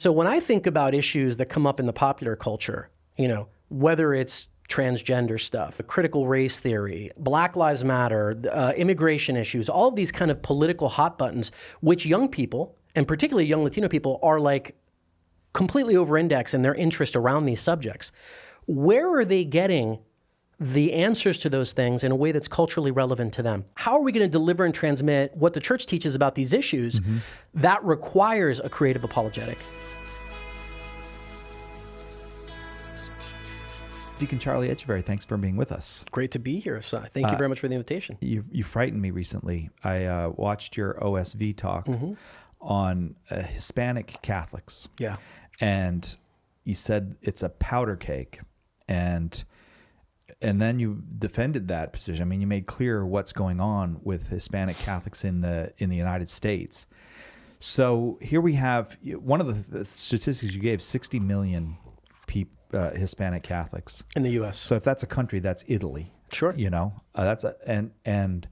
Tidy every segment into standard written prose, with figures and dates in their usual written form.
So when I think about issues that come up in the popular culture, whether it's transgender stuff, critical race theory, Black Lives Matter, immigration issues, all of these kind of political hot buttons, which young people, and particularly young Latino people, are like completely over-indexed in their interest around these subjects. Where are they getting the answers to those things in a way that's culturally relevant to them? How are we going to deliver and transmit what the church teaches about these issues that requires a creative apologetic? Deacon Charlie Echeverry, thanks for being with us. Great to be here, Si. Thank you very much for the invitation. You frightened me recently. I watched your OSV talk on Hispanic Catholics. Yeah. And you said it's a powder cake. And then you defended that position. I mean, you made clear what's going on with Hispanic Catholics in the United States. So here we have one of the statistics you gave: 60 million people. Hispanic Catholics in the U.S. So if that's a country, that's Italy. Sure. That's and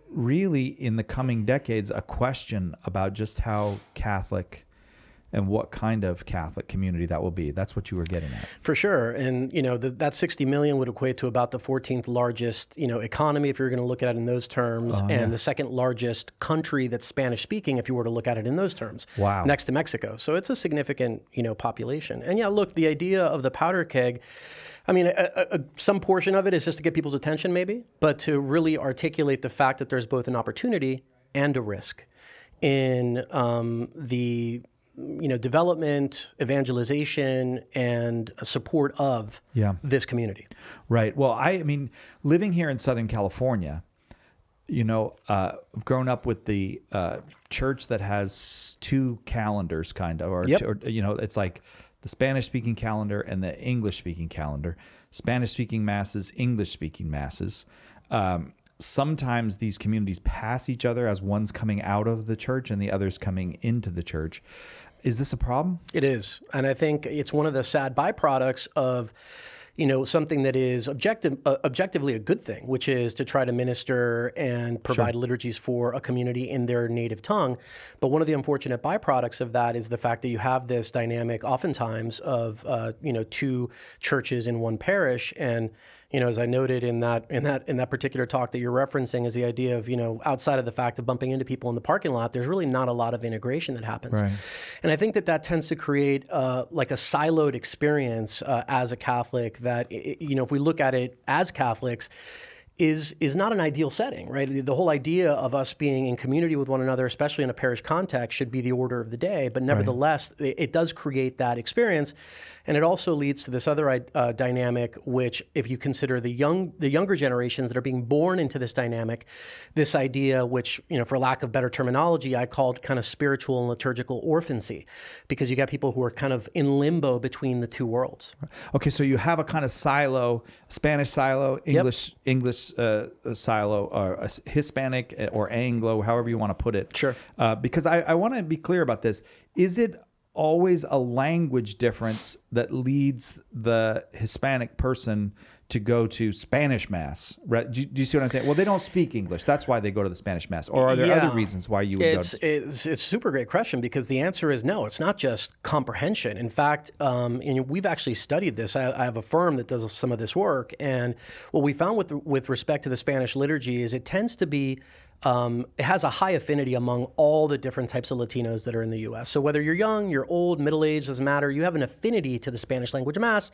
really in the coming decades, a question about just how Catholic and what kind of Catholic community that will be. That's what you were getting at. For sure. And, that 60 million would equate to about the 14th largest, economy, if you're going to look at it in those terms, and the second largest country that's Spanish speaking, if you were to look at it in those terms. Wow. Next to Mexico. So it's a significant, population. And yeah, look, the idea of the powder keg, I mean, some portion of it is just to get people's attention maybe, but to really articulate the fact that there's both an opportunity and a risk in the development, evangelization, and support of this community. Right. Well, I mean, living here in Southern California, I've grown up with the church that has two calendars, kind of, or it's like the Spanish-speaking calendar and the English-speaking calendar. Spanish-speaking masses, English-speaking masses. Sometimes these communities pass each other as one's coming out of the church and the other's coming into the church. Is this a problem? It is. And I think it's one of the sad byproducts of, something that is objectively a good thing, which is to try to minister and provide liturgies for a community in their native tongue. But one of the unfortunate byproducts of that is the fact that you have this dynamic oftentimes of, two churches in one parish. And, as I noted in that particular talk that you're referencing, is the idea of, outside of the fact of bumping into people in the parking lot, there's really not a lot of integration that happens. Right. And I think that tends to create like a siloed experience as a Catholic that, if we look at it as Catholics, is not an ideal setting, right? The whole idea of us being in community with one another, especially in a parish context, should be the order of the day. But nevertheless, it does create that experience. And it also leads to this other dynamic, which, if you consider the younger generations that are being born into this dynamic, this idea, which, for lack of better terminology, I called kind of spiritual and liturgical orphancy, because you got people who are kind of in limbo between the two worlds. Okay, so you have a kind of silo, Spanish silo, English silo, or Hispanic or Anglo, however you want to put it. Sure. Because I want to be clear about this. Is it always a language difference that leads the Hispanic person to go to Spanish Mass? Right? Do you see what I'm saying? Well, they don't speak English. That's why they go to the Spanish Mass. Or are there other reasons why you would go to... It's a super great question, because the answer is no. It's not just comprehension. In fact, we've actually studied this. I have a firm that does some of this work. And what we found with respect to the Spanish liturgy is it tends to be it has a high affinity among all the different types of Latinos that are in the U.S. So whether you're young, you're old, middle-aged, doesn't matter. You have an affinity to the Spanish language Mass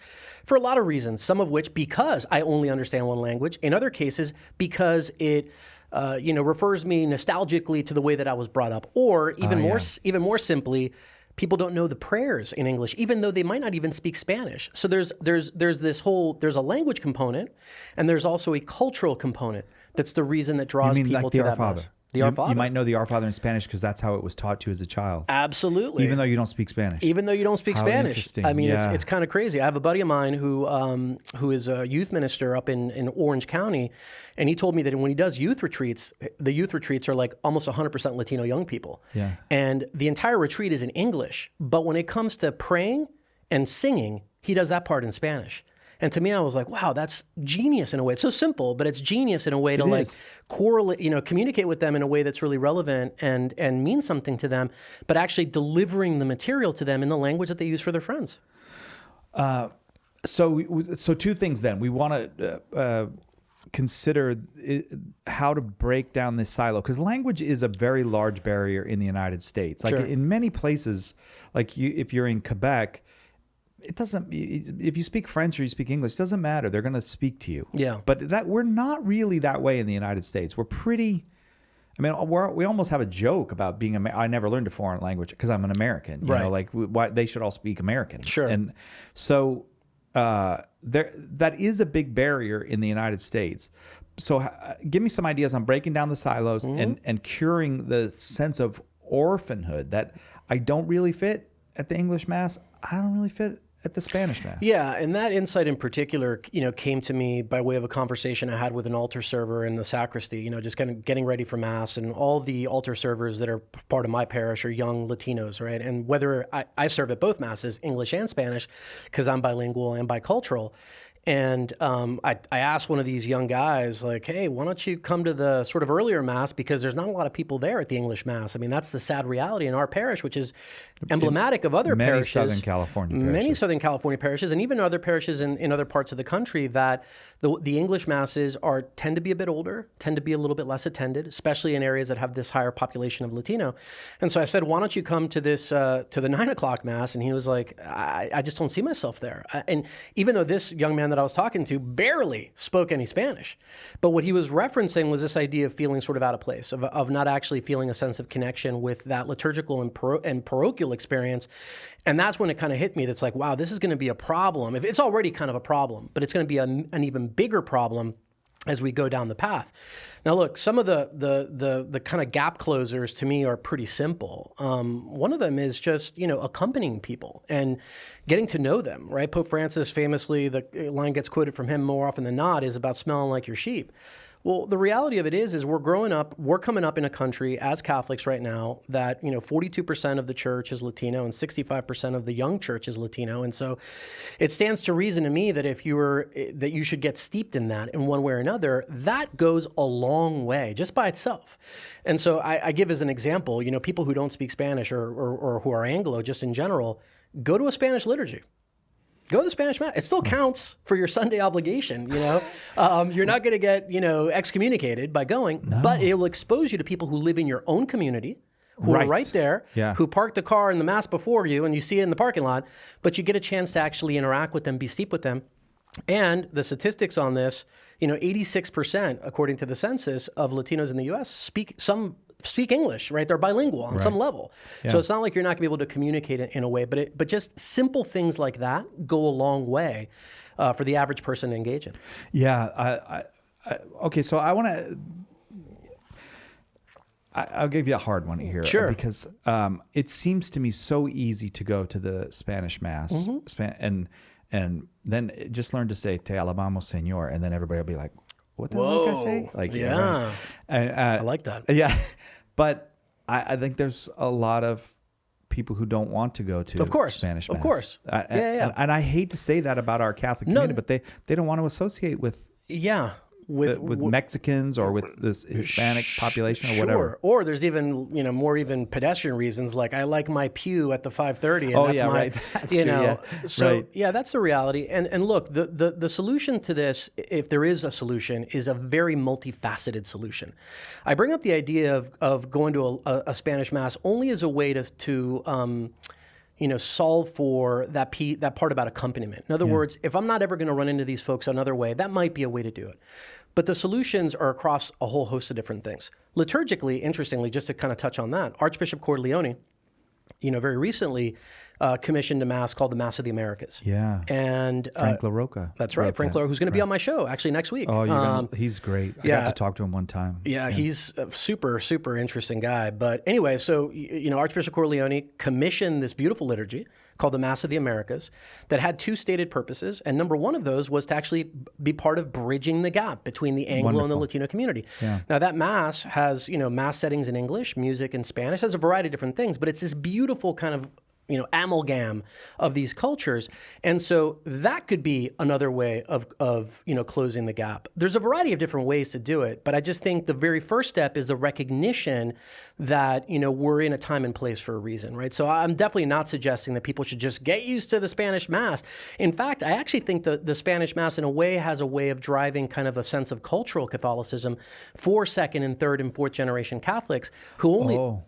for a lot of reasons, some of which because I only understand one language, in other cases because it refers me nostalgically to the way that I was brought up, or even more simply, people don't know the prayers in English, even though they might not even speak Spanish. So there's a language component, and there's also a cultural component. That's the reason that draws people to that Mass. The Our Father. You might know the Our Father in Spanish because that's how it was taught to you as a child. Absolutely. Even though you don't speak Spanish. Even though you don't speak Spanish. Interesting. I mean, it's kind of crazy. I have a buddy of mine who is a youth minister up in Orange County, and he told me that when he does youth retreats, the youth retreats are like almost 100% Latino young people. Yeah. And the entire retreat is in English, but when it comes to praying and singing, he does that part in Spanish. And to me, I was like, wow, that's genius in a way. It's so simple, but it's genius in a way to like is. correlate, communicate with them in a way that's really relevant and mean something to them, but actually delivering the material to them in the language that they use for their friends. So two things then. We want to consider how to break down this silo, because language is a very large barrier in the United States. Like Sure. in many places, like if you're in Quebec, it doesn't. If you speak French or you speak English, it doesn't matter. They're going to speak to you. Yeah. But we're not really that way in the United States. We're pretty. I mean, we almost have a joke about being. I never learned a foreign language because I'm an American. You know, like why they should all speak American. Sure. And so that is a big barrier in the United States. So give me some ideas on breaking down the silos and curing the sense of orphanhood that I don't really fit at the English Mass. I don't really fit at the Spanish Mass. Yeah, and that insight in particular, came to me by way of a conversation I had with an altar server in the sacristy, just kind of getting ready for Mass, and all the altar servers that are part of my parish are young Latinos, right? And whether I serve at both Masses, English and Spanish, because I'm bilingual and bicultural. And I asked one of these young guys, like, hey, why don't you come to the sort of earlier Mass, because there's not a lot of people there at the English Mass. I mean, that's the sad reality in our parish, which is emblematic of other parishes. Southern California parishes. Many Southern California parishes, and even other parishes in other parts of the country, that the English Masses tend to be a bit older, tend to be a little bit less attended, especially in areas that have this higher population of Latino. And so I said, why don't you come to this to the 9 o'clock Mass? And he was like, I just don't see myself there. And even though this young man that I was talking to barely spoke any Spanish, but what he was referencing was this idea of feeling sort of out of place, of not actually feeling a sense of connection with that liturgical and parochial experience. And that's when it kind of hit me. That's like, wow, this is going to be a problem. If it's already kind of a problem, but it's going to be an even bigger problem as we go down the path. Now, look, some of the kind of gap closers to me are pretty simple. One of them is just, accompanying people and getting to know them, right? Pope Francis famously, the line gets quoted from him more often than not, is about smelling like your sheep. Well, the reality of it is we're coming up in a country as Catholics right now that, 42% of the church is Latino and 65% of the young church is Latino. And so it stands to reason to me that that you should get steeped in that in one way or another. That goes a long way just by itself. And so I give as an example, people who don't speak Spanish or who are Anglo just in general, go to a Spanish liturgy. Go to the Spanish Mass. It still counts for your Sunday obligation, You're not going to get, excommunicated by going, but it will expose you to people who live in your own community, who are right there, who parked the car in the Mass before you, and you see it in the parking lot, but you get a chance to actually interact with them, be steeped with them. And the statistics on this, 86%, according to the census, of Latinos in the U.S. speak English, right? They're bilingual on some level. Yeah. So it's not like you're not going to be able to communicate in a way, but just simple things like that go a long way for the average person to engage in. Yeah. Okay, so I want to... I'll give you a hard one here. Sure. Because it seems to me so easy to go to the Spanish Mass and then just learn to say, Te alabamos, Señor, and then everybody will be like, what the heck I say? Like, yeah. I like that. Yeah. But I think there's a lot of people who don't want to go to Spanish Mass. Of course. And I hate to say that about our Catholic community, but they don't want to associate with with Mexicans or with this Hispanic population or whatever. Or there's even more even pedestrian reasons, like I like my pew at the 5:30. And right. That's true, Yeah. So right. That's the reality. And look, the solution to this, if there is a solution, is a very multifaceted solution. I bring up the idea of going to a Spanish Mass only as a way to solve for that part about accompaniment. In other words, if I'm not ever going to run into these folks another way, that might be a way to do it. But the solutions are across a whole host of different things. Liturgically, interestingly, just to kind of touch on that, Archbishop Corleone, very recently commissioned a Mass called the Mass of the Americas. Yeah. And Frank LaRocca. That's right. Frank LaRocca, who's going to be on my show actually next week. Oh, he's great. I got to talk to him one time. Yeah, he's a super, super interesting guy. But anyway, so, Archbishop Corleone commissioned this beautiful liturgy called the Mass of the Americas that had two stated purposes. And number one of those was to actually be part of bridging the gap between the Anglo and the Latino community. Yeah. Now that Mass has, Mass settings in English, music in Spanish, has a variety of different things, but it's this beautiful kind of amalgam of these cultures. And so that could be another way of closing the gap. There's a variety of different ways to do it, but I just think the very first step is the recognition that, we're in a time and place for a reason, right? So I'm definitely not suggesting that people should just get used to the Spanish Mass. In fact, I actually think the Spanish Mass in a way has a way of driving kind of a sense of cultural Catholicism for second and third and fourth generation Catholics who only...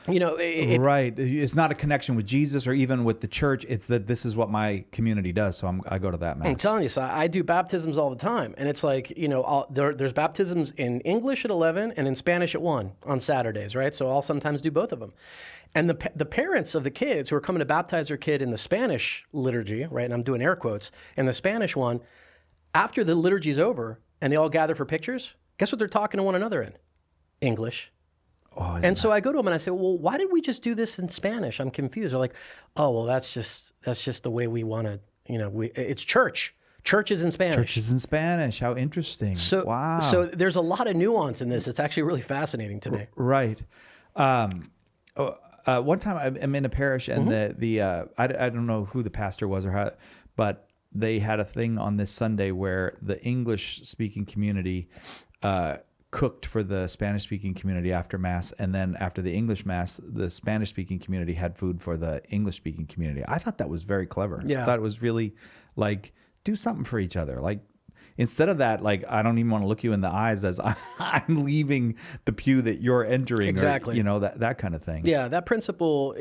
right. It's not a connection with Jesus or even with the church. It's that this is what my community does. So I go to that Mass. I'm telling you, so I do baptisms all the time. And it's like, there's baptisms in English at 11 and in Spanish at 1 on Saturdays, right? So I'll sometimes do both of them. And the parents of the kids who are coming to baptize their kid in the Spanish liturgy, right? And I'm doing air quotes, in the Spanish one, after the liturgy's over and they all gather for pictures, guess what they're talking to one another in? English. Oh, and so I go to them and I say, well, why did we just do this in Spanish? I'm confused. They're like, oh, well, that's just the way we want to, it's church. Church is in Spanish. Church is in Spanish. How interesting. Wow. So there's a lot of nuance in this. It's actually really fascinating to me. Right. One time I'm in a parish and I don't know who the pastor was or how, but they had a thing on this Sunday where the English speaking community, cooked for the Spanish-speaking community after Mass, and then after the English Mass, the Spanish-speaking community had food for the English-speaking community. I thought that was very clever. Yeah. I thought it was really like, do something for each other. Like, instead of that, like, I don't even want to look you in the eyes as I'm leaving the pew that you're entering. Exactly. Or, that kind of thing. Yeah, that principle,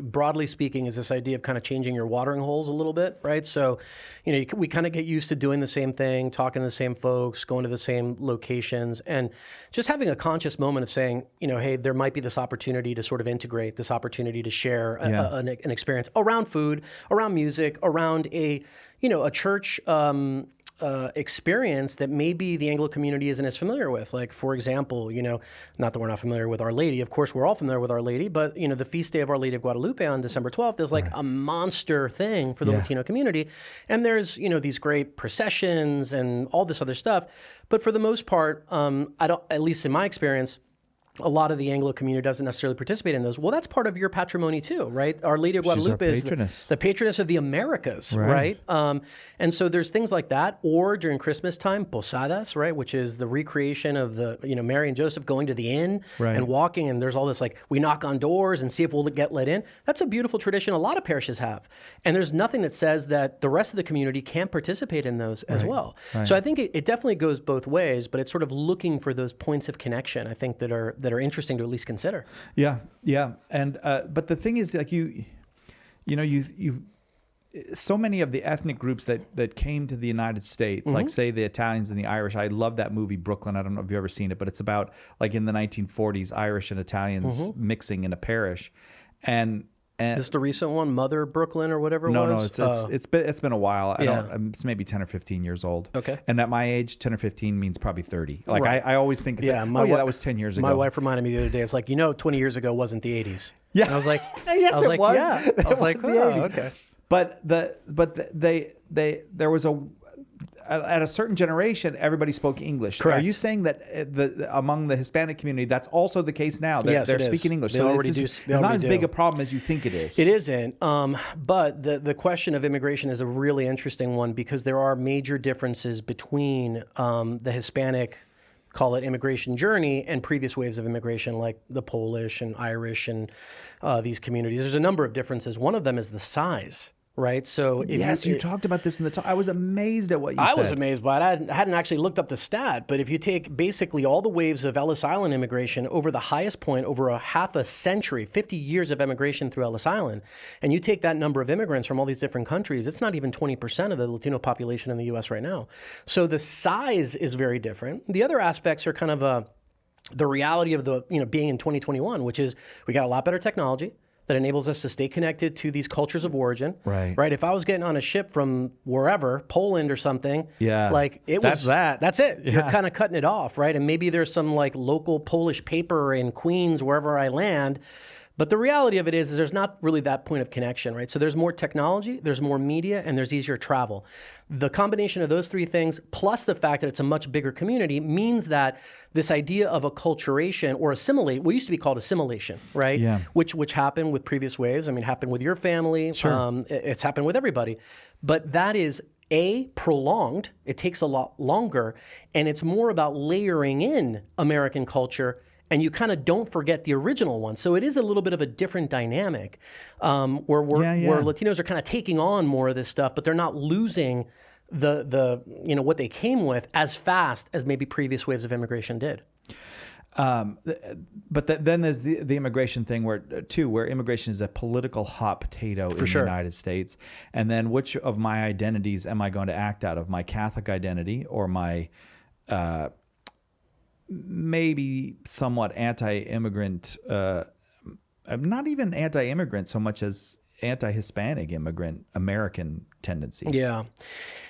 broadly speaking, is this idea of kind of changing your watering holes a little bit, right? So, we kind of get used to doing the same thing, talking to the same folks, going to the same locations, and just having a conscious moment of saying, hey, there might be this opportunity to sort of integrate, this opportunity to share an experience around food, around music, around a church experience that maybe the Anglo community isn't as familiar with. Like, for example, not that we're not familiar with Our Lady. Of course, we're all familiar with Our Lady, but, the feast day of Our Lady of Guadalupe on December 12th is like a monster thing for the Latino community. And there's, these great processions and all this other stuff. But for the most part, at least in my experience, a lot of the Anglo community doesn't necessarily participate in those. Well, that's part of your patrimony too, right? Our Lady of Guadalupe is the patroness of the Americas, right? And so there's things like that. Or during Christmas time, posadas, right? Which is the recreation of the, Mary and Joseph going to the inn and walking. And there's all this like, we knock on doors and see if we'll get let in. That's a beautiful tradition a lot of parishes have. And there's nothing that says that the rest of the community can't participate in those as well. So I think it definitely goes both ways, but it's sort of looking for those points of connection, I think, that are interesting to at least consider. Yeah. And but the thing is, like, you so many of the ethnic groups that came to the United States, like say the Italians and the Irish. I love that movie Brooklyn. I don't know if you've ever seen it, but it's about like in the 1940s, Irish and Italians mixing in a parish. And is this the recent one, Mother Brooklyn or whatever it was? No, it's been a while. It's maybe 10 or 15 years old. Okay. And at my age, 10 or 15 means probably 30. Like I always think, that was 10 years ago. My wife reminded me the other day, it's like, 20 years ago wasn't the 80s. Yeah. And I was like, yes, it was. Yeah. I was like, okay. But there was at a certain generation, everybody spoke English. Correct. Are you saying that among the Hispanic community, that's also the case now? That they're speaking English. It's not as big a problem as you think it is. It isn't. But the question of immigration is a really interesting one because there are major differences between the Hispanic, call it immigration journey, and previous waves of immigration like the Polish and Irish and these communities. There's a number of differences. One of them is the size. Right. So you talked about this in the talk. I was amazed at what you said. I was amazed by it. I hadn't actually looked up the stat, but if you take basically all the waves of Ellis Island immigration over the highest point over a half a century, 50 years of immigration through Ellis Island, and you take that number of immigrants from all these different countries, it's not even 20% of the Latino population in the U.S. right now. So the size is very different. The other aspects are kind of the reality of the being in 2021, which is we got a lot better technology that enables us to stay connected to these cultures of origin. Right. If I was getting on a ship from wherever, Poland or something, that's it. Yeah. You're kind of cutting it off, right? And maybe there's some like local Polish paper in Queens, wherever I land, But the reality of it is there's not really that point of connection, right? So there's more technology, there's more media, and there's easier travel. The combination of those three things, plus the fact that it's a much bigger community, means that this idea of acculturation or assimilate, what used to be called assimilation, right? Yeah. Which happened with previous waves. I mean, happened with your family. Sure. It's happened with everybody. But that is prolonged. It takes a lot longer, and it's more about layering in American culture, and you kind of don't forget the original one. So it is a little bit of a different dynamic where Latinos are kind of taking on more of this stuff, but they're not losing the what they came with as fast as maybe previous waves of immigration did. But then there's the immigration thing where immigration is a political hot potato in the United States. And then which of my identities am I going to act out of? My Catholic identity or my maybe somewhat anti-immigrant, not even anti-immigrant so much as anti-Hispanic immigrant American tendencies. Yeah.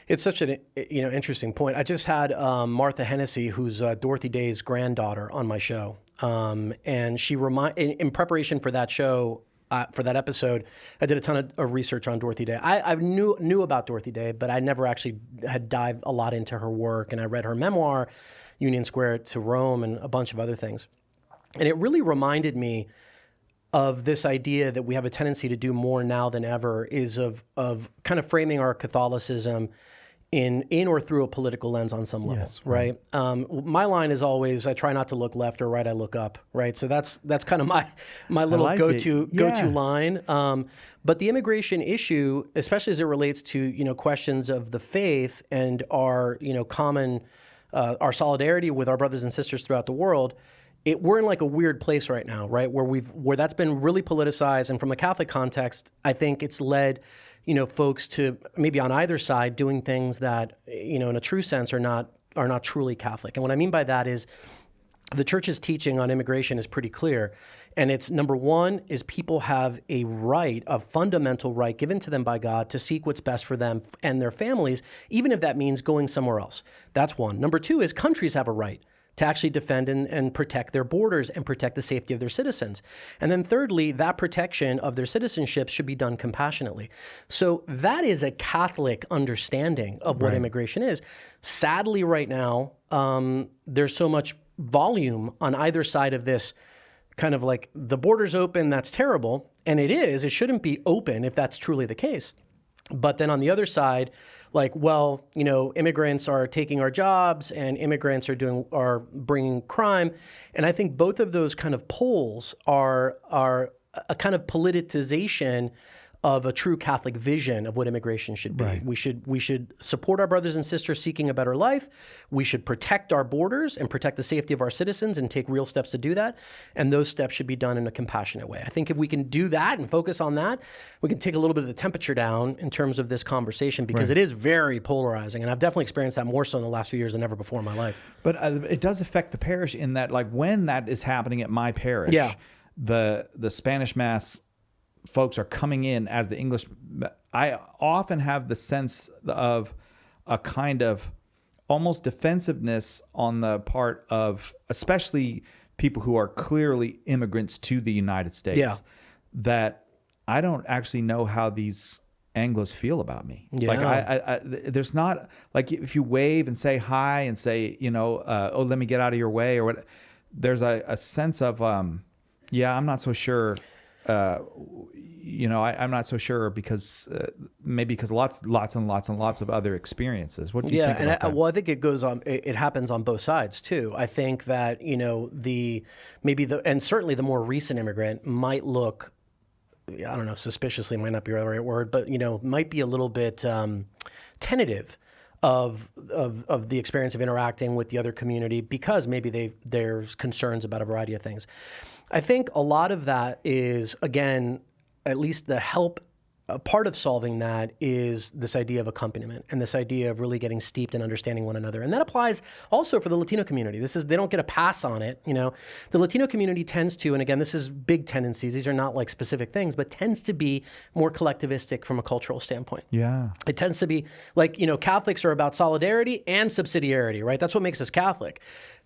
It's such an interesting point. I just had Martha Hennessy, who's Dorothy Day's granddaughter, on my show, and she in preparation for that show, for that episode, I did a ton of research on Dorothy Day. I knew about Dorothy Day, but I never actually had dived a lot into her work, and I read her memoir, Union Square to Rome, and a bunch of other things, and it really reminded me of this idea that we have a tendency to do more now than ever is of kind of framing our Catholicism in or through a political lens on some level, Yes, right? My line is always, I try not to look left or right, I look up, right? So that's kind of my little go-to line. But the immigration issue, especially as it relates to questions of the faith and our common our solidarity with our brothers and sisters throughout the world, we're in like a weird place right now, right? Where that's been really politicized, and from a Catholic context, I think it's led, folks to maybe on either side doing things that, in a true sense are not truly Catholic. And what I mean by that is the church's teaching on immigration is pretty clear. And it's number one is people have a right, a fundamental right given to them by God to seek what's best for them and their families, even if that means going somewhere else. That's one. Number two is countries have a right to actually defend and protect their borders and protect the safety of their citizens. And then thirdly, that protection of their citizenship should be done compassionately. So that is a Catholic understanding of what immigration is. Sadly, right now, there's so much volume on either side of this kind of like the border's open, that's terrible. And it is, it shouldn't be open if that's truly the case. But then on the other side, like, well, immigrants are taking our jobs and immigrants are bringing crime. And I think both of those kind of poles are a kind of politicization of a true Catholic vision of what immigration should be. Right. We should support our brothers and sisters seeking a better life. We should protect our borders and protect the safety of our citizens and take real steps to do that. And those steps should be done in a compassionate way. I think if we can do that and focus on that, we can take a little bit of the temperature down in terms of this conversation, because it is very polarizing. And I've definitely experienced that more so in the last few years than ever before in my life. But it does affect the parish in that, like, when that is happening at my parish, the Spanish Mass folks are coming in as the English. I often have the sense of a kind of almost defensiveness on the part of especially people who are clearly immigrants to the United States, that I don't actually know how these Anglos feel about me. Like I there's not, like, if you wave and say hi and say, oh, let me get out of your way or what, there's a sense of, I'm not so sure. I'm not so sure because maybe because lots and lots of other experiences. What do you think about that? Well, I think it goes on. It happens on both sides too. I think that and certainly the more recent immigrant might look, I don't know, suspiciously might not be the right word, but might be a little bit tentative of the experience of interacting with the other community because maybe there's concerns about a variety of things. I think a lot of that is, again, at least a part of solving that is this idea of accompaniment and this idea of really getting steeped in understanding one another. And that applies also for the Latino community. They don't get a pass on it. The Latino community tends to, and again, this is big tendencies. These are not like specific things, but tends to be more collectivistic from a cultural standpoint. Yeah. It tends to be like, Catholics are about solidarity and subsidiarity, right? That's what makes us Catholic.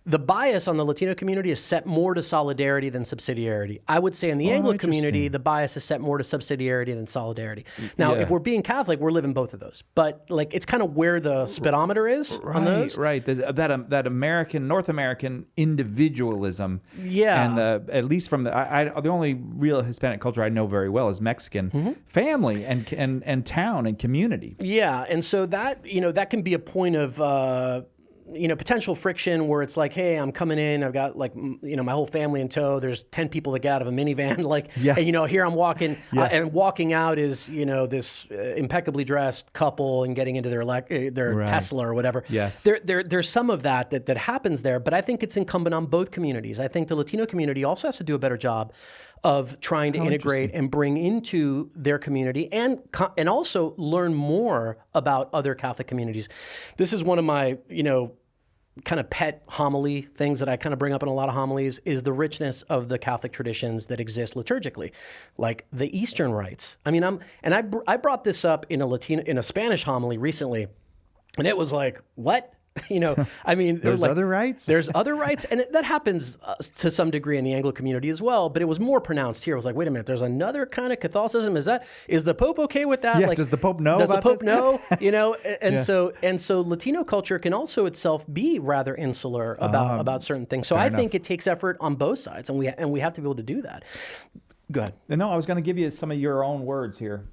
The bias on the Latino community is set more to solidarity than subsidiarity. I would say in the Anglo community, the bias is set more to subsidiarity than solidarity. Now, if we're being Catholic, we're living both of those. But like, it's kind of where the speedometer is on those. Right. That North American individualism. Yeah. And at least from the only real Hispanic culture I know very well is Mexican family and town and community. Yeah. And so that, that can be a point of, potential friction where it's like, hey, I'm coming in, I've got like, my whole family in tow. There's 10 people that get out of a minivan, and here I'm walking, and walking out is, this impeccably dressed couple and getting into their Tesla or whatever. Yes. There's some of that happens there, but I think it's incumbent on both communities. I think the Latino community also has to do a better job of trying to integrate and bring into their community and also learn more about other Catholic communities. This is one of my, kind of pet homily things that I kind of bring up in a lot of homilies is the richness of the Catholic traditions that exist liturgically, like the Eastern rites. I mean, I brought this up in a Spanish homily recently, and it was like, what? There's other rites? There's other rites, and that happens to some degree in the Anglo community as well, but it was more pronounced here. It was like, wait a minute, there's another kind of Catholicism. Is the Pope okay with that? Yeah, does the Pope know about this? Does the Pope know? So Latino culture can also itself be rather insular about certain things. So I think it takes effort on both sides, and we have to be able to do that. Go ahead. No, I was going to give you some of your own words here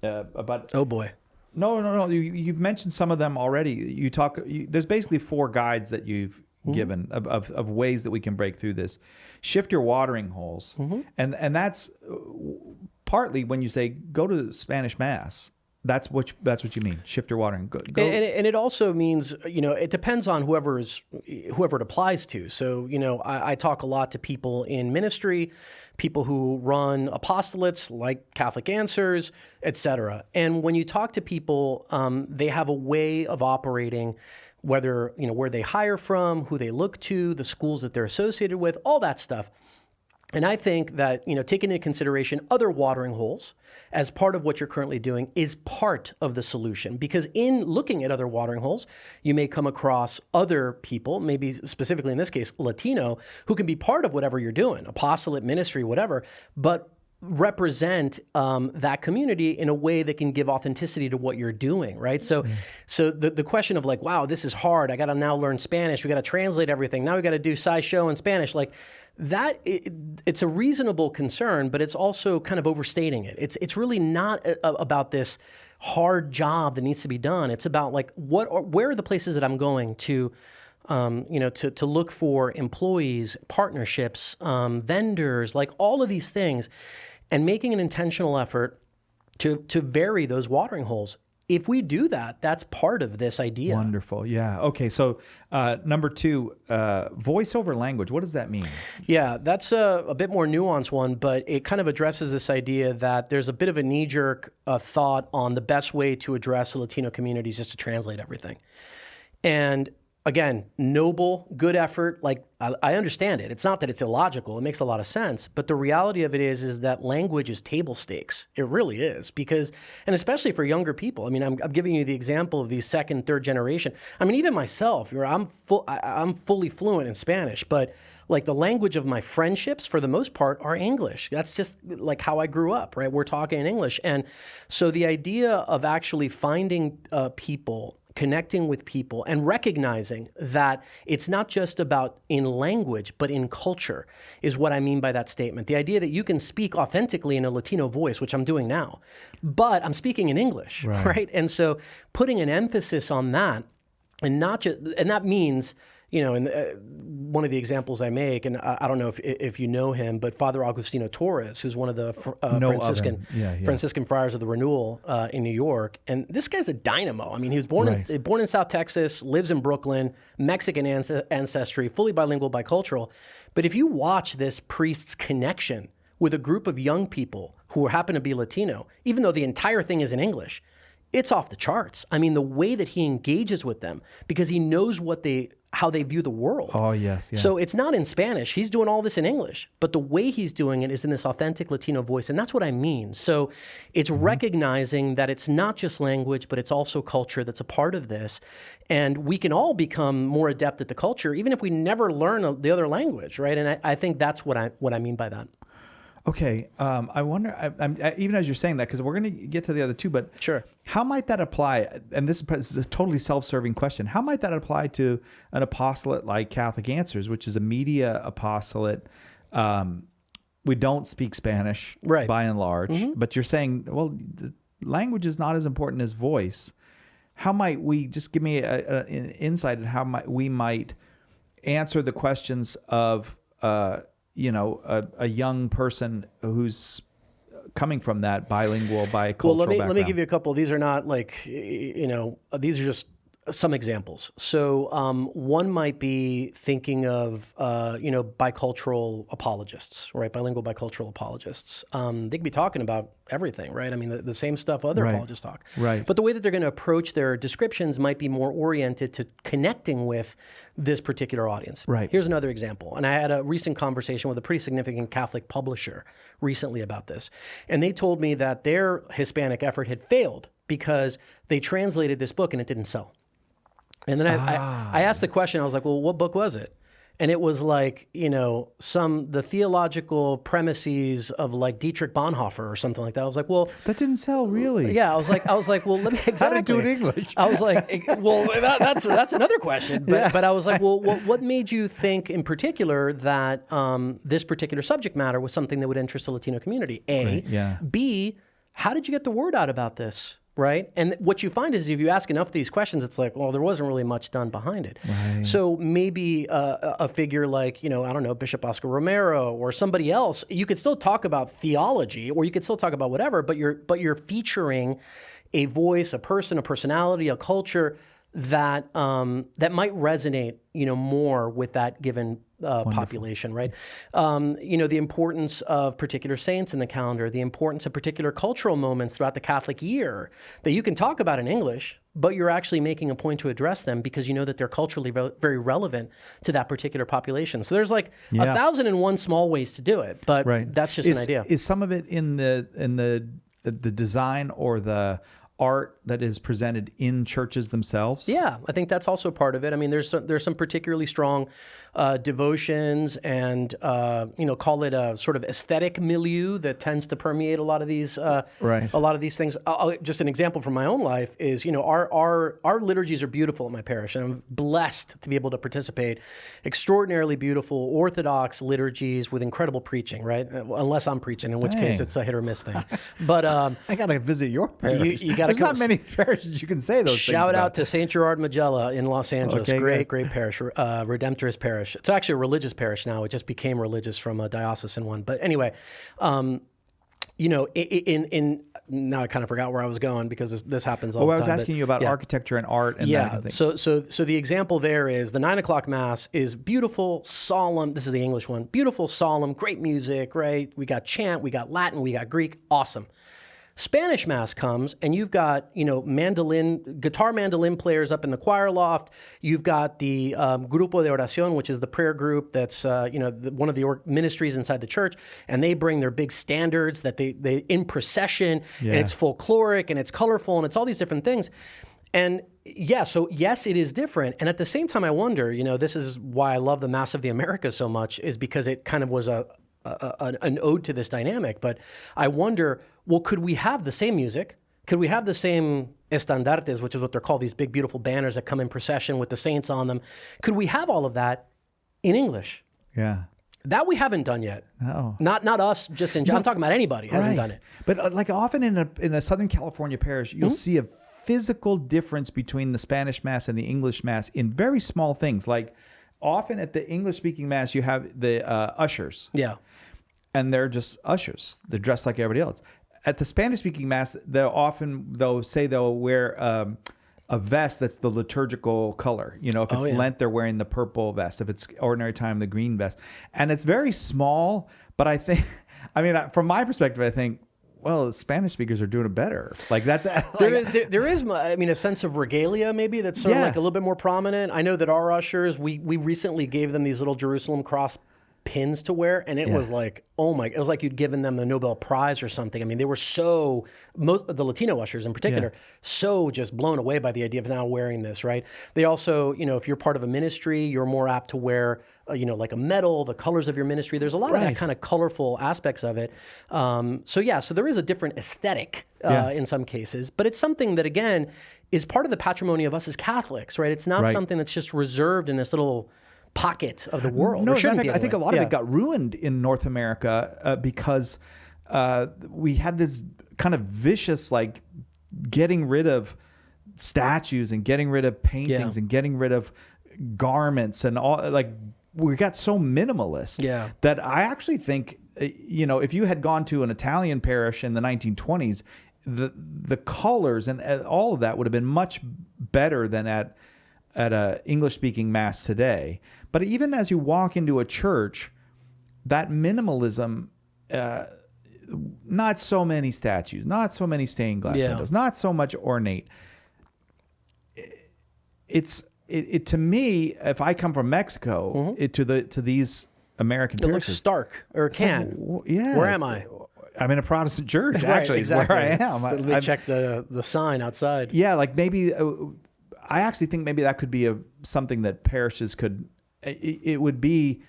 about... Oh, boy. No. You've mentioned some of them already. There's basically 4 guides that you've given of ways that we can break through this. Shift your watering holes, and that's partly when you say go to Spanish Mass. That's what you mean. Shift your watering. Go. And it also means it depends on whoever it applies to. So I talk a lot to people in ministry, people who run apostolates like Catholic Answers, etc. And when you talk to people, they have a way of operating, whether where they hire from, who they look to, the schools that they're associated with, all that stuff. And I think that, taking into consideration other watering holes as part of what you're currently doing is part of the solution. Because in looking at other watering holes, you may come across other people, maybe specifically in this case, Latino, who can be part of whatever you're doing, apostolate, ministry, whatever, but represent that community in a way that can give authenticity to what you're doing, right? So the question of like, wow, this is hard. I got to now learn Spanish. We got to translate everything. Now we got to do SciShow in Spanish. Like that, it's a reasonable concern, but it's also kind of overstating it. It's really not about this hard job that needs to be done. It's about like where are the places that I'm going to to look for employees, partnerships, vendors, like all of these things, and making an intentional effort to vary those watering holes. If we do that, that's part of this idea. Wonderful. Yeah. Okay. So number 2, voice over language. What does that mean? Yeah, that's a bit more nuanced one, but it kind of addresses this idea that there's a bit of a knee-jerk thought on the best way to address the Latino communities is to translate everything. And again, noble, good effort. Like I understand it. It's not that it's illogical. It makes a lot of sense. But the reality of it is that language is table stakes. It really is because, and especially for younger people. I mean, I'm giving you the example of these 2nd, 3rd generation. I mean, even myself, I'm fully fluent in Spanish, but like the language of my friendships for the most part are English. That's just like how I grew up, right? We're talking in English. And so the idea of actually finding people, connecting with people, and recognizing that it's not just about in language, but in culture is what I mean by that statement. The idea that you can speak authentically in a Latino voice, which I'm doing now, but I'm speaking in English, right? And so putting an emphasis on that, and that means, and one of the examples I make, and I don't know if you know him, but Father Agustino Torres, who's one of the Franciscan friars of the Renewal in New York, and this guy's a dynamo. I mean, he was born in South Texas, lives in Brooklyn, Mexican ancestry, fully bilingual, bicultural. But if you watch this priest's connection with a group of young people who happen to be Latino, even though the entire thing is in English, it's off the charts. I mean, the way that he engages with them, because he knows what they how they view the world. Oh, yes. Yeah. So it's not in Spanish. He's doing all this in English, but the way he's doing it is in this authentic Latino voice. And that's what I mean. So it's recognizing that it's not just language, but it's also culture that's a part of this. And we can all become more adept at the culture, even if we never learn the other language, right? And I think that's what I mean by that. Okay. I wonder, even as you're saying that, because we're going to get to the other two, but Sure. How might that apply? And this is a totally self-serving question. How might that apply to an apostolate like Catholic Answers, which is a media apostolate? We don't speak Spanish by and large, but you're saying, well, the language is not as important as voice. How might we, just give me an insight on how we might answer the questions of, a young person who's coming from that bicultural background? Let me give you a couple. These are not these are just some examples. So one might be thinking of, bicultural apologists, right? Bilingual bicultural apologists. They could be talking about everything, right? I mean, the same stuff other apologists talk. Right. But the way that they're going to approach their descriptions might be more oriented to connecting with this particular audience. Right. Here's another example. And I had a recent conversation with a pretty significant Catholic publisher recently about this. And they told me that their Hispanic effort had failed because they translated this book and it didn't sell. And then I asked the question, I was like, well, what book was it? And it was like, the theological premises of like Dietrich Bonhoeffer or something like that. I was like, well, that didn't sell, really. Yeah, I was like, well, let me exactly. How did it do in English? I was like, well, that's another question. But I was like, well, what made you think in particular that this particular subject matter was something that would interest the Latino community? A, right, yeah. B, how did you get the word out about this? Right. And what you find is if you ask enough of these questions, it's like, well, there wasn't really much done behind it. Right. So maybe a figure like, I don't know, Bishop Oscar Romero or somebody else, you could still talk about theology or you could still talk about whatever, but you're featuring a voice, a person, a personality, a culture that might resonate, more with that given population, right? The importance of particular saints in the calendar, the importance of particular cultural moments throughout the Catholic year that you can talk about in English, but you're actually making a point to address them because you know that they're culturally very relevant to that particular population. So there's like 1,001 small ways to do it, but that's just an idea. Is some of it in the design or the art that is presented in churches themselves? Yeah, I think that's also part of it. I mean, there's some particularly strong devotions and call it a sort of aesthetic milieu that tends to permeate a lot of these a lot of these things. Just an example from my own life is our liturgies are beautiful at my parish, and I'm blessed to be able to participate. Extraordinarily beautiful Orthodox liturgies with incredible preaching, right? Unless I'm preaching, in which case it's a hit or miss thing. But I gotta visit your parish. You got to. There's not many parishes you can say those things Shout about. out to St. Gerard Magella in Los Angeles. Okay, great parish, Redemptorist parish. It's actually a religious parish now. It just became religious from a diocesan one. But anyway, now I kind of forgot where I was going because this happens all the time. I was asking you about architecture and art and that kind of thing. So the example there is the 9 o'clock Mass is beautiful, solemn. This is the English one. Beautiful, solemn, great music, right? We got chant, we got Latin, we got Greek. Awesome. Spanish Mass comes and you've got, guitar mandolin players up in the choir loft. You've got the Grupo de Oración, which is the prayer group that's, one of the ministries inside the church. And they bring their big standards that they in procession and it's folkloric and it's colorful and it's all these different things. And so yes, it is different. And at the same time, I wonder, this is why I love the Mass of the Americas so much, is because it kind of was an ode to this dynamic. But I wonder, well, could we have the same music? Could we have the same estandartes, which is what they're called, these big, beautiful banners that come in procession with the saints on them? Could we have all of that in English? Yeah. That we haven't done yet. No. Not us, just in general. I'm talking about anybody hasn't done it. But like often in a Southern California parish, you'll see a physical difference between the Spanish Mass and the English Mass in very small things. Like often at the English-speaking Mass, you have the ushers. Yeah. And they're just ushers. They're dressed like everybody else. At the Spanish-speaking Mass, they'll say they'll wear a vest that's the liturgical color. If it's Lent, they're wearing the purple vest. If it's ordinary time, the green vest. And it's very small, but from my perspective, I think, well, the Spanish speakers are doing it better. Like that's there is, I mean, a sense of regalia maybe that's sort of like a little bit more prominent. I know that our ushers, we recently gave them these little Jerusalem cross pins to wear, and it was like, oh my, it was like you'd given them the Nobel Prize or something. I mean, they were most of the Latino ushers in particular, so just blown away by the idea of now wearing this, right? They also, if you're part of a ministry, you're more apt to wear, like a medal, the colors of your ministry. There's a lot of that kind of colorful aspects of it. So there is a different aesthetic in some cases, but it's something that, again, is part of the patrimony of us as Catholics, right? It's not something that's just reserved in this little pocket of the world. No, I think a lot of it got ruined in North America because we had this kind of vicious, like, getting rid of statues and getting rid of paintings and getting rid of garments and all. Like, we got so minimalist that I actually think, if you had gone to an Italian parish in the 1920s, the colors and all of that would have been much better than at a English-speaking mass today. But even as you walk into a church, that minimalism, not so many statues, not so many stained glass windows, not so much ornate. It to me, if I come from Mexico, to these American parishes, looks stark, or can. Where am I? I'm in a Protestant church, actually, is where I am. Let me check the sign outside. Yeah, like maybe... I actually think maybe that could be something that parishes could. It would be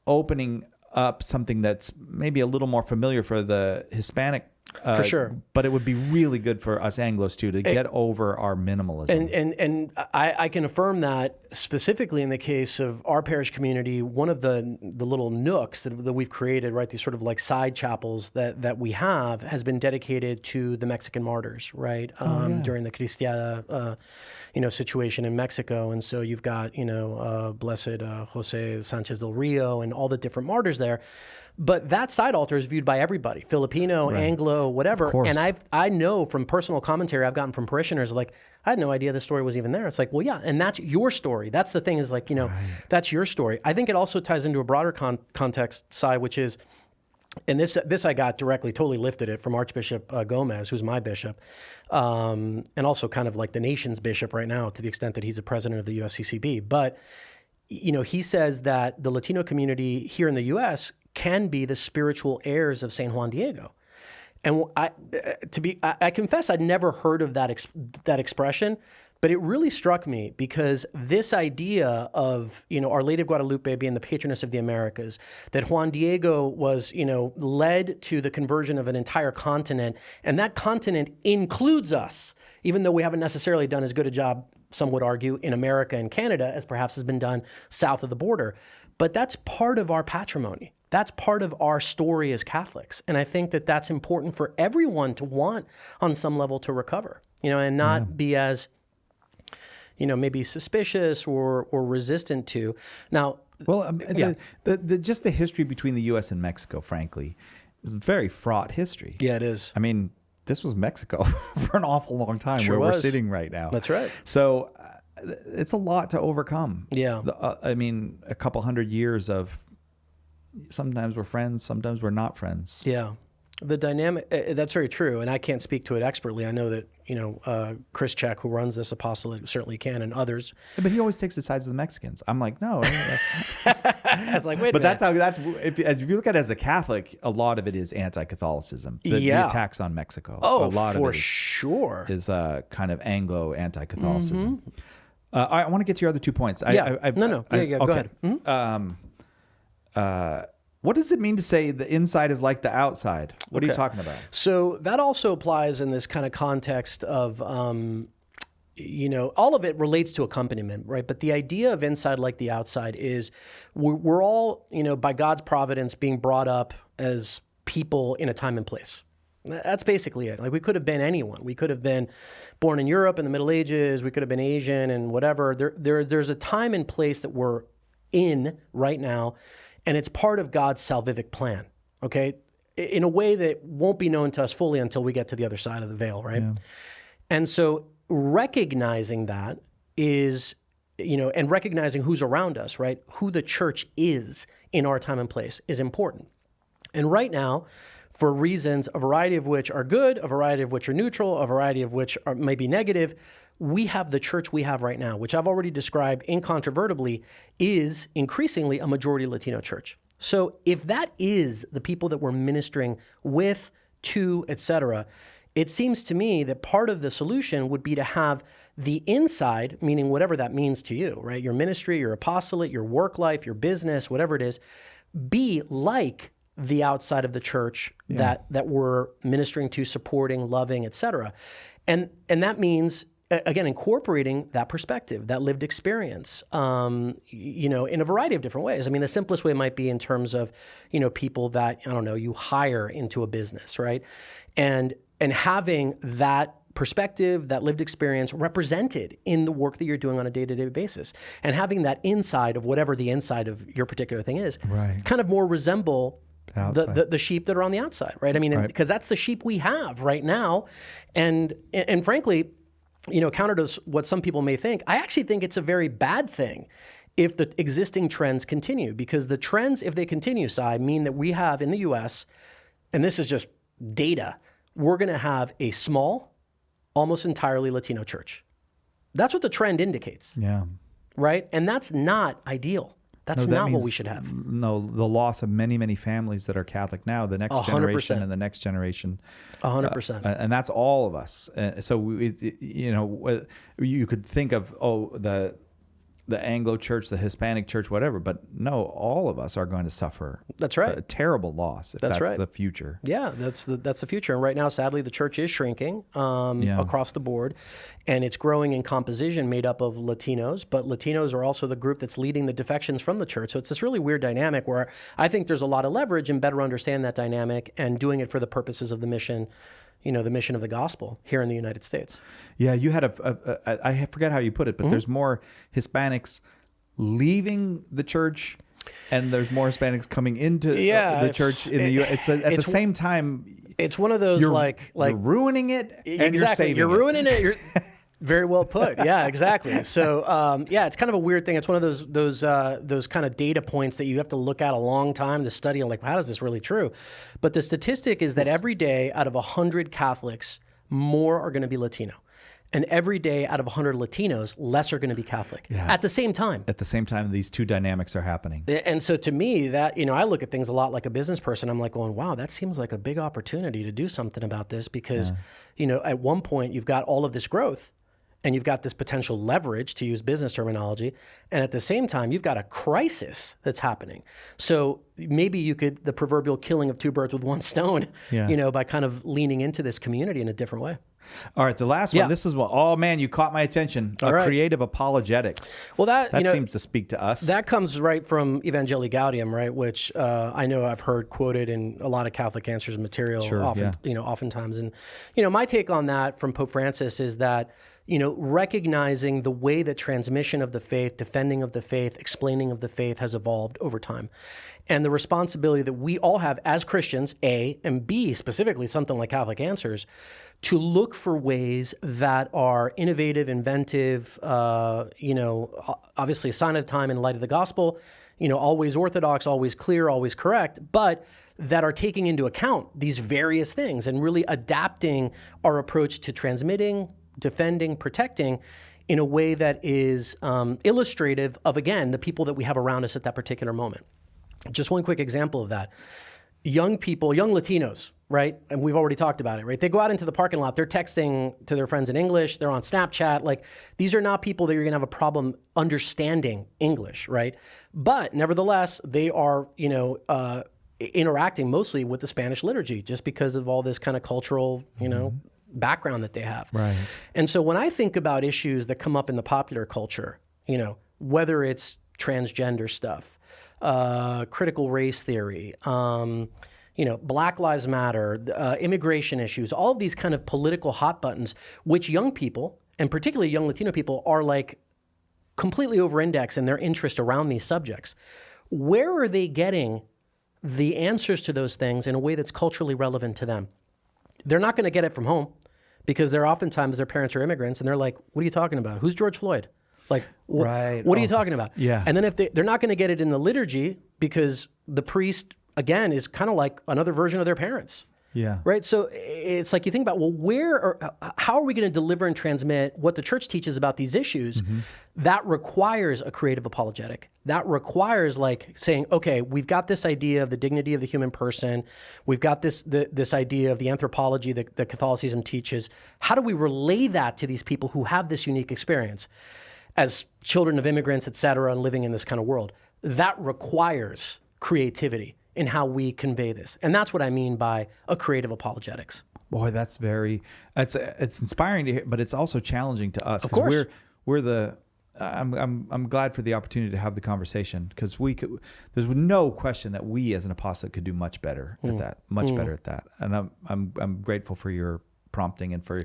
opening up something that's maybe a little more familiar for the Hispanic. For sure. But it would be really good for us Anglos too to get over our minimalism. And I can affirm that specifically in the case of our parish community. One of the little nooks that we've created, right, these sort of like side chapels that we have, has been dedicated to the Mexican martyrs, right, during the Cristiada, situation in Mexico. And so you've got, Blessed Jose Sanchez del Rio and all the different martyrs there. But that side altar is viewed by everybody, Filipino, Anglo, whatever. And I know from personal commentary I've gotten from parishioners, like, I had no idea this story was even there. It's like, well, yeah, and that's your story. That's the thing, is like, that's your story. I think it also ties into a broader context side, which is, and this I got directly, totally lifted it from Archbishop Gomez, who's my bishop, and also kind of like the nation's bishop right now, to the extent that he's the president of the USCCB. But, he says that the Latino community here in the U.S. can be the spiritual heirs of San Juan Diego. And I confess I'd never heard of that expression, but it really struck me, because this idea of, Our Lady of Guadalupe being the patroness of the Americas, that Juan Diego was, led to the conversion of an entire continent, and that continent includes us, even though we haven't necessarily done as good a job, some would argue, in America and Canada as perhaps has been done south of the border. But that's part of our patrimony. That's part of our story as Catholics. And I think that that's important for everyone to want on some level to recover, and not be as, maybe suspicious or resistant to. Now, well, just the history between the U.S. and Mexico, frankly, is a very fraught history. Yeah, it is. I mean, this was Mexico for an awful long time, sure where was. We're sitting right now. That's right. So it's a lot to overcome. Yeah. A couple hundred years of, sometimes we're friends, sometimes we're not friends. Yeah. The dynamic, that's very true. And I can't speak to it expertly. I know that, Chris Check, who runs this apostolate, certainly can, and others. Yeah, but he always takes the sides of the Mexicans. I'm like, no. It's like, wait a minute. But if you look at it as a Catholic, a lot of it is anti-Catholicism. The attacks on Mexico. Oh, a lot for of it sure. Is kind of Anglo anti-Catholicism. Mm-hmm. I want to get to your other 2 points. Go ahead. Mm-hmm. What does it mean to say the inside is like the outside? What are you talking about? So that also applies in this kind of context of, all of it relates to accompaniment, right? But the idea of inside like the outside is we're all, by God's providence, being brought up as people in a time and place. That's basically it. Like, we could have been anyone. We could have been born in Europe in the Middle Ages. We could have been Asian and whatever. There's a time and place that we're in right now, and it's part of God's salvific plan, okay? In a way that won't be known to us fully until we get to the other side of the veil, right? Yeah. And so recognizing that is, and recognizing who's around us, right? Who the church is in our time and place is important. And right now, for reasons, a variety of which are good, a variety of which are neutral, a variety of which are maybe negative. We have the church we have right now, which I've already described incontrovertibly, is increasingly a majority Latino church. So if that is the people that we're ministering with, to, et cetera, it seems to me that part of the solution would be to have the inside, meaning whatever that means to you, right? Your ministry, your apostolate, your work life, your business, whatever it is, be like the outside of the church that we're ministering to, supporting, loving, et cetera. And that means, again, incorporating that perspective, that lived experience, in a variety of different ways. I mean, the simplest way might be in terms of, people that, you hire into a business, right? And having that perspective, that lived experience represented in the work that you're doing on a day-to-day basis, and having that inside of whatever the inside of your particular thing is, kind of more resemble the sheep that are on the outside, right? I mean, because that's the sheep we have right now. And frankly, counter to what some people may think, I actually think it's a very bad thing if the existing trends continue, because the trends, if they continue, Si, mean that we have in the U.S., and this is just data, we're going to have a small, almost entirely Latino church. That's what the trend indicates. Yeah. Right? And that's not ideal. That's not what we should have. No, the loss of many, many families that are Catholic now, the next 100%. Generation and the next generation. 100%. And that's all of us. So, you could think of, the Anglo church, the Hispanic church, whatever, but no, all of us are going to suffer. That's right. A terrible loss if that's right. the future. Yeah, that's the future. And right now, sadly, the church is shrinking across the board, and it's growing in composition made up of Latinos, but Latinos are also the group that's leading the defections from the church. So it's this really weird dynamic where I think there's a lot of leverage in better understanding that dynamic and doing it for the purposes of the mission, the mission of the gospel here in the United States. Yeah, you had I forget how you put it, but there's more Hispanics leaving the church, and there's more Hispanics coming into the church in the U.S. It's at the same time. It's one of those you're ruining it, and you're saving You're ruining it. You're very well put. Yeah, exactly. So it's kind of a weird thing. It's one of those kind of data points that you have to look at a long time to study. And how is this really true? But the statistic is that every day out of 100 Catholics, more are going to be Latino. And every day out of 100 Latinos, less are going to be Catholic at the same time. At the same time, these two dynamics are happening. And so to me, that, I look at things a lot like a business person. I'm like going, wow, that seems like a big opportunity to do something about this because, at one point you've got all of this growth and you've got this potential leverage, to use business terminology, and at the same time, you've got a crisis that's happening. So maybe you could, the proverbial killing of two birds with one stone, by kind of leaning into this community in a different way. All right, the last one. This is what. Oh man, you caught my attention. Creative apologetics. Well, that seems to speak to us. That comes right from Evangelii Gaudium, right? Which I know I've heard quoted in a lot of Catholic Answers material. Oftentimes, and my take on that from Pope Francis is that recognizing the way that transmission of the faith, defending of the faith, explaining of the faith has evolved over time. And the responsibility that we all have as Christians, A, and B, specifically something like Catholic Answers, to look for ways that are innovative, inventive, obviously a sign of the time in light of the gospel, always orthodox, always clear, always correct, but that are taking into account these various things and really adapting our approach to transmitting, defending, protecting in a way that is illustrative of, again, the people that we have around us at that particular moment. Just one quick example of that. Young people, young Latinos, right? And we've already talked about it, right? They go out into the parking lot, they're texting to their friends in English, they're on Snapchat. These are not people that you're gonna have a problem understanding English, right? But nevertheless, they are, interacting mostly with the Spanish liturgy just because of all this kind of cultural, background that they have. Right. And so when I think about issues that come up in the popular culture, whether it's transgender stuff, critical race theory, Black Lives Matter, immigration issues, all of these kind of political hot buttons, which young people, and particularly young Latino people, are completely over-indexed in their interest around these subjects. Where are they getting the answers to those things in a way that's culturally relevant to them? They're not going to get it from home because oftentimes their parents are immigrants and they're like, what are you talking about? Who's George Floyd? What are you talking about? Yeah. And then if they're not going to get it in the liturgy because the priest again, is kind of like another version of their parents. Yeah. Right. So it's like you think about, well, how are we going to deliver and transmit what the church teaches about these issues? That requires a creative apologetic. That requires like saying, okay, we've got this idea of the dignity of the human person. We've got this idea of the anthropology that Catholicism teaches. How do we relay that to these people who have this unique experience as children of immigrants, et cetera, and living in this kind of world? That requires creativity in how we convey this. And that's what I mean by a creative apologetics. Boy, that's it's inspiring to hear, but it's also challenging to us. Of course. I'm glad for the opportunity to have the conversation, because there's no question that we as an apostolate could do much better at that, better at that. And I'm grateful for your prompting and for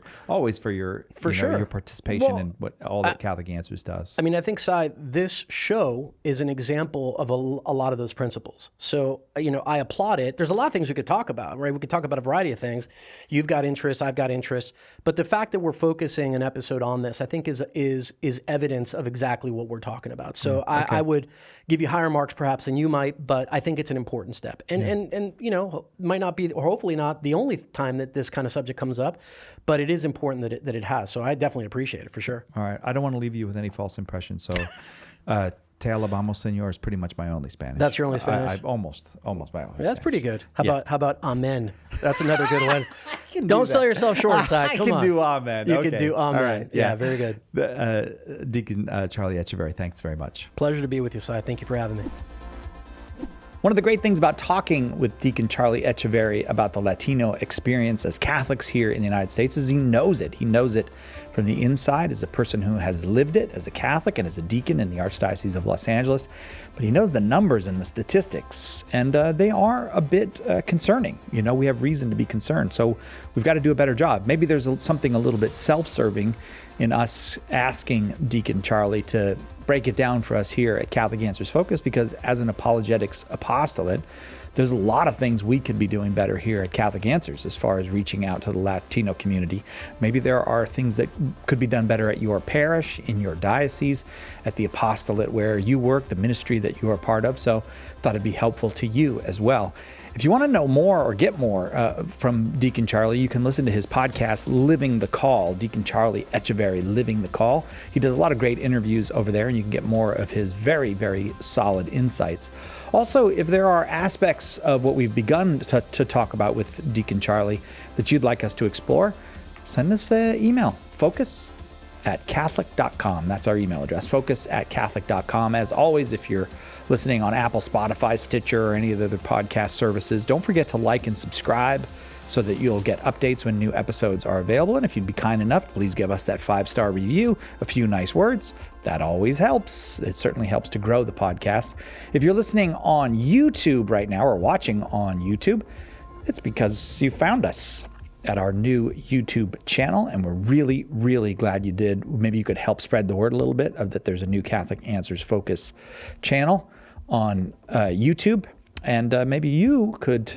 your your participation in what all that Catholic Answers does. I mean, I think, Si, this show is an example of a lot of those principles. So, I applaud it. There's a lot of things we could talk about, right? We could talk about a variety of things. You've got interests, I've got interests. But the fact that we're focusing an episode on this, I think is evidence of exactly what we're talking about. So I would give you higher marks perhaps than you might, but I think it's an important step. And might not be, or hopefully not, the only time that this kind of subject comes up, but it is important that it has. So I definitely appreciate it, for sure. All right. I don't want to leave you with any false impressions. So Te alabamos, Señor is pretty much my only Spanish. That's your only Spanish? I almost my only That's Spanish. pretty good. How about amen? That's another good one. Don't sell yourself short, Si. I can do amen. You okay. can do amen. All right. Yeah, very good. Deacon Charlie Echeverry, thanks very much. Pleasure to be with you, Si. Thank you for having me. One of the great things about talking with Deacon Charlie Echeverry about the Latino experience as Catholics here in the United States is he knows it. He knows it from the inside as a person who has lived it as a Catholic and as a deacon in the Archdiocese of Los Angeles. But he knows the numbers and the statistics, and they are a bit concerning. We have reason to be concerned. So we've got to do a better job. Maybe there's something a little bit self-serving in us asking Deacon Charlie to break it down for us here at Catholic Answers Focus, because as an apologetics apostolate, there's a lot of things we could be doing better here at Catholic Answers as far as reaching out to the Latino community. Maybe there are things that could be done better at your parish, in your diocese, at the apostolate where you work, the ministry that you are part of. So I thought it'd be helpful to you as well. If you want to know more or get more from Deacon Charlie, you can listen to his podcast, Living the Call, Deacon Charlie Echeverry, Living the Call. He does a lot of great interviews over there, and you can get more of his very, very solid insights. Also, if there are aspects of what we've begun to talk about with Deacon Charlie that you'd like us to explore, send us an email, focus@catholic.com. That's our email address, focus@catholic.com. As always, if you're listening on Apple, Spotify, Stitcher, or any of the other podcast services, don't forget to like and subscribe so that you'll get updates when new episodes are available. And if you'd be kind enough, please give us that 5-star review, a few nice words. That always helps. It certainly helps to grow the podcast. If you're listening on YouTube right now or watching on YouTube, it's because you found us at our new YouTube channel, and we're really, really glad you did. Maybe you could help spread the word a little bit of that there's a new Catholic Answers Focus channel on YouTube, and maybe you could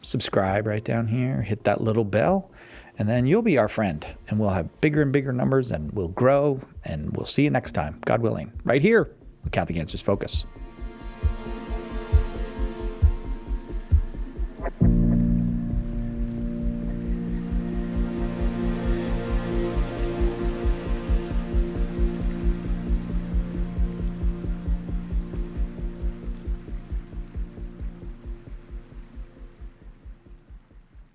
subscribe right down here, hit that little bell, and then you'll be our friend, and we'll have bigger and bigger numbers, and we'll grow, and we'll see you next time, God willing, right here on Catholic Answers Focus.